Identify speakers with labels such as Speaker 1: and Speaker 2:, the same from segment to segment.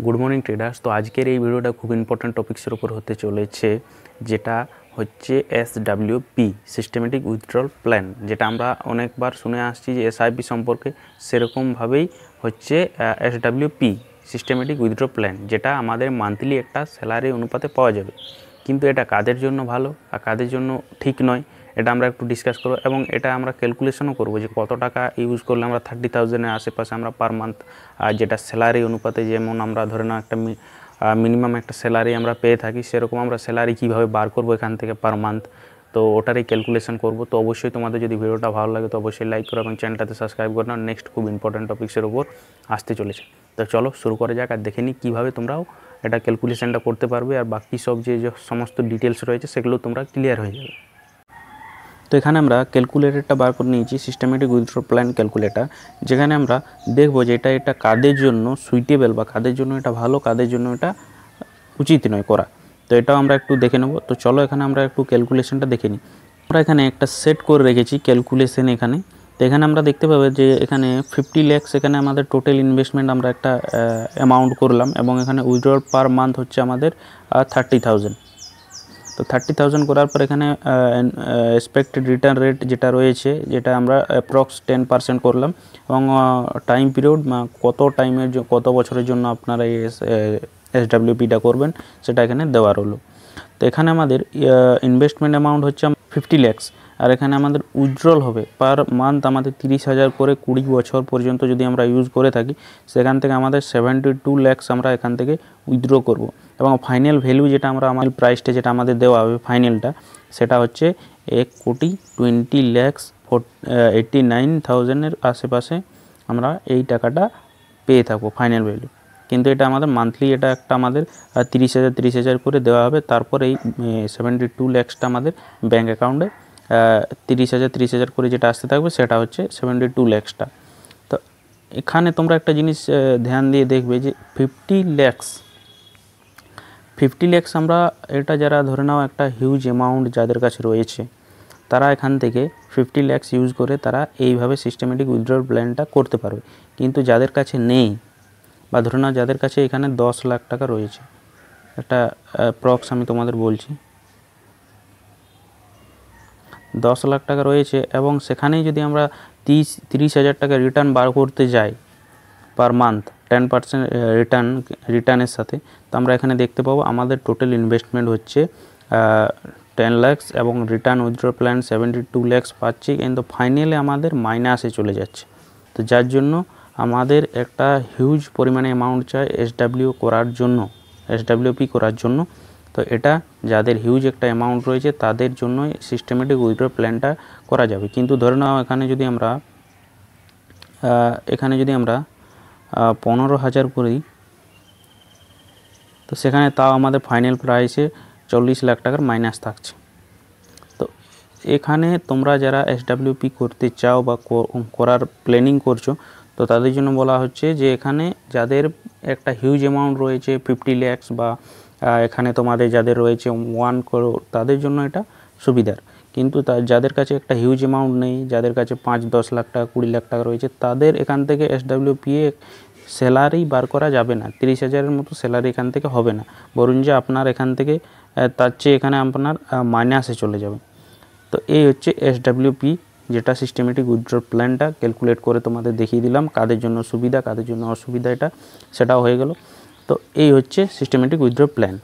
Speaker 1: Good morning traders. তো আজকের এই ভিডিওটা খুব ইম্পর্ট্যান্ট টপিক্সের উপর হতে চলেছে, যেটা হচ্ছে SWP সিস্টেমেটিক উইথড্রল প্ল্যান, যেটা আমরা অনেকবার শুনে আসছি যে এসআইপি সম্পর্কে, সেরকমভাবেই হচ্ছে SWP সিস্টেমেটিক উইথড্রল প্ল্যান, যেটা আমাদের মান্থলি একটা স্যালারি অনুপাতে পাওয়া যাবে। কিন্তু এটা কাদের জন্য ভালো আর কাদের জন্য ঠিক নয়, এটা আমরা একটু ডিসকাস করব এবং এটা আমরা ক্যালকুলেশনও করব যে কত টাকা ইউজ করলে আমরা 30,000-এর আশেপাশে আমরা পার মান্থ, যেটা স্যালারি অনুপাতে, যেমন আমরা ধরে নাও একটা মিনিমাম একটা স্যালারি আমরা পেয়ে থাকি, সেরকম আমরা স্যালারি কীভাবে বার করবো এখান থেকে পার মান্থ, তো ওটারই ক্যালকুলেশন করব। তো অবশ্যই তোমাদের যদি ভিডিওটা ভালো লাগে তো অবশ্যই লাইক করো এবং চ্যানেলটাতে সাবস্ক্রাইব করে নাও। নেক্সট খুব ইম্পর্ট্যান্ট টপিক্সের উপর আসতে চলেছে। তো চলো শুরু করা যাক আর দেখে নিই কীভাবে তোমরাও এটা ক্যালকুলেশনটা করতে পারবে, আর বাকি সব যে সমস্ত ডিটেলস রয়েছে সেগুলো তোমরা ক্লিয়ার হয়ে যাবে। তো এখানে আমরা ক্যালকুলেটরটা বার করে নিয়েছি, সিস্টেমেটিক উইথড্রল প্ল্যান ক্যালকুলেটর, যেখানে আমরা দেখব যে এটা কাদের জন্য সুইটেবল বা কাদের জন্য এটা ভালো, কাদের জন্য এটা উচিত নয় করা। তো এটাও আমরা একটু দেখে নেব। তো চলো এখানে আমরা একটু ক্যালকুলেশনটা দেখে নিই। আমরা এখানে একটা সেট করে রেখেছি ক্যালকুলেশন এখানে। তো এখানে আমরা দেখতে পাবো যে এখানে 50 লাখ এখানে আমাদের টোটাল ইনভেস্টমেন্ট আমরা একটা অ্যামাউন্ট করলাম, এবং এখানে উইথড্রল পার মান্থ হচ্ছে আমাদের 30,000। তো 30,000 করার পর এখানে এক্সপেক্টেড রিটার্ন রেট যেটা রয়েছে, যেটা আমরা অ্যাপ্রক্স 10% করলাম, এবং টাইম পিরিয়ড কত টাইমের কত বছরের জন্য আপনারা এই SWPটা করবেন সেটা এখানে দেওয়া রইল। তো এখানে আমাদের ইনভেস্টমেন্ট অ্যামাউন্ট হচ্ছে 50 লাখ, আর এখানে আমাদের উইথড্রল হবে পার মান্থ আমাদের 30,000 করে 20 বছর পর্যন্ত যদি আমরা ইউজ করে থাকি, সেখান থেকে আমাদের 72 লাখ আমরা এখান থেকে উইথড্র করব। এবং ফাইনাল ভ্যালু যেটা আমরা আমাদের প্রাইসটা যেটা আমাদের দেওয়া হবে ফাইনালটা, সেটা হচ্ছে 1,20,89,000-এর আশেপাশে আমরা এই টাকাটা পেয়ে থাকবো ফাইনাল ভ্যালু। কিন্তু এটা আমাদের মান্থলি, এটা একটা আমাদের 30,000 করে দেওয়া হবে। তারপর এই 72 লাখটা আমাদের ব্যাঙ্ক অ্যাকাউন্টে 30,000 করে যেটা আসতে থাকবে সেটা হচ্ছে 72 লাখটা। তো এখানে তোমরা একটা জিনিস ধ্যান দিয়ে দেখবে যে 50 লাখ আমরা, এটা যারা ধরে নাও একটা হিউজ অ্যামাউন্ট যাদের কাছে রয়েছে, তারা এখান থেকে 50 লাখ ইউজ করে তারা এইভাবে সিস্টেমেটিক উইথড্রল প্ল্যানটা করতে পারবে। কিন্তু যাদের কাছে নেই, বা ধরে নাও যাদের কাছে এখানে 10 লাখ টাকা রয়েছে, একটা প্রক্স আমি তোমাদের বলছি, 10 লাখ টাকা রয়েছে, এবং সেখানেই যদি আমরা 30,000 টাকা রিটার্ন বার করতে যাই পার মান্থ 10% রিটার্নের সাথে, তো আমরা এখানে দেখতে পাবো আমাদের টোটাল ইনভেস্টমেন্ট হচ্ছে 10 লাখ, এবং রিটার্ন উইথড্রল প্ল্যান 72 লাখ পাচ্ছি, কিন্তু ফাইনালে আমাদের মাইনাসে চলে যাচ্ছে। তো যার জন্য আমাদের একটা হিউজ পরিমাণে অ্যামাউন্ট চাই SWP করার জন্য। তো এটা যাদের হিউজ একটা অ্যামাউন্ট রয়েছে তাদের জন্যই সিস্টেমেটিক উইথড্রল প্ল্যানটা করা যাবে। কিন্তু ধরে নাও এখানে যদি আমরা 15,000 করি, তো সেখানে তাও আমাদের ফাইনাল প্রাইসে 40 লাখ টাকার মাইনাস থাকছে। তো এখানে তোমরা যারা SWP করতে চাও বা করার প্ল্যানিং করছো, তো তাদের জন্য বলা হচ্ছে যে এখানে যাদের একটা হিউজ অ্যামাউন্ট রয়েছে 50 লাখ, বা এখানে তোমাদের যাদের রয়েছে 1 crore, তাদের জন্য এটা সুবিধার। কিন্তু যাদের কাছে একটা হিউজ অ্যামাউন্ট নেই, যাদের কাছে 5-10 লাখ টাকা 20 লাখ টাকা রয়েছে, তাদের এখান থেকে SWP স্যালারি বার করা যাবে না। 30,000-এর মতো স্যালারি এখান থেকে হবে না, বরং যে আপনার এখান থেকে তার চেয়ে এখানে আপনার মাইনাসে চলে যাবে। তো এই হচ্ছে SWP, যেটা সিস্টেমেটিক উইথড্রল প্ল্যানটা ক্যালকুলেট করে তোমাদের দেখিয়ে দিলাম কাদের জন্য সুবিধা কাদের জন্য অসুবিধা, সেটাও হয়ে গেল। তো এই হচ্ছে সিস্টেমেটিক উইথড্রল প্ল্যান।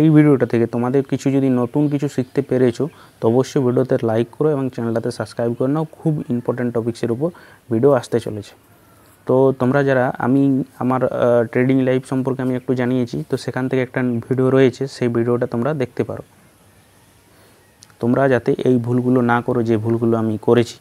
Speaker 1: এই ভিডিওটা থেকে তোমাদের কিছু যদি নতুন কিছু শিখতে পেরেছো, তো অবশ্যই ভিডিওতে লাইক করো এবং চ্যানেলটাতে সাবস্ক্রাইব করে নাও। খুব ইম্পর্ট্যান্ট টপিক্সের উপর ভিডিও আসতে চলেছে। তো তোমরা যারা, আমি আমার ট্রেডিং লাইফ সম্পর্কে আমি একটু জানিয়েছি, তো সেখান থেকে একটা ভিডিও রয়েছে, সেই ভিডিওটা তোমরা দেখতে পারো, তোমরা যাতে এই ভুলগুলো না করো যে ভুলগুলো আমি করেছি।